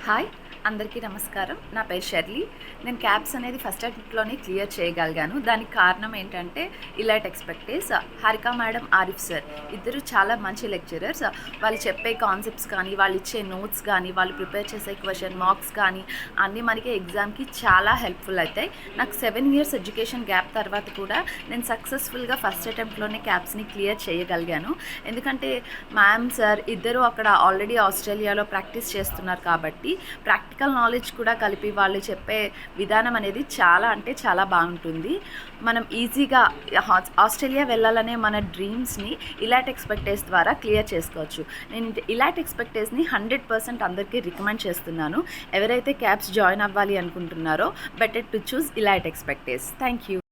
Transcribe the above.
Hi అందరికీ నమస్కారం. నా పేరు షెర్లీ. నేను క్యాబ్స్ అనేది ఫస్ట్ అటెంప్ట్‌లోనే క్లియర్ చేయగలిగాను. దానికి కారణం ఏంటంటే elite expertise, Harika madam, Arif sir ఇద్దరు చాలా మంచి లెక్చరర్స్. వాళ్ళు చెప్పే కాన్సెప్ట్స్ కానీ, వాళ్ళు ఇచ్చే నోట్స్ కానీ, వాళ్ళు ప్రిపేర్ చేసే క్వెషన్ మార్క్స్ కానీ అన్నీ మనకి ఎగ్జామ్‌కి చాలా హెల్ప్‌ఫుల్ అవుతాయి. నాకు 7 ఇయర్స్ ఎడ్యుకేషన్ గ్యాప్ తర్వాత కూడా నేను సక్సెస్‌ఫుల్‌గా ఫస్ట్ అటెంప్ట్‌లోనే క్యాబ్స్‌ని క్లియర్ చేయగలిగాను. ఎందుకంటే మ్యామ్, సార్ ఇద్దరు అక్కడ ఆల్రెడీ ఆస్ట్రేలియాలో ప్రాక్టీస్ చేస్తున్నారు కాబట్టి ప్రాక్టికల్ నాలెడ్జ్ కూడా కలిపి వాళ్ళు చెప్పే విధానం అనేది చాలా అంటే చాలా బాగుంటుంది. మనం ఈజీగా ఆస్ట్రేలియా వెళ్ళాలనే మన డ్రీమ్స్ని ఇలాట్ ఎక్స్‌పెక్టేస్ ద్వారా క్లియర్ చేసుకోవచ్చు. నేను ఇలాట్ ఎక్స్‌పెక్టేస్‌ని 100% అందరికీ రికమెండ్ చేస్తున్నాను. ఎవరైతే క్యాబ్స్ జాయిన్ అవ్వాలి అనుకుంటున్నారో better to choose elite expertise. Thank you.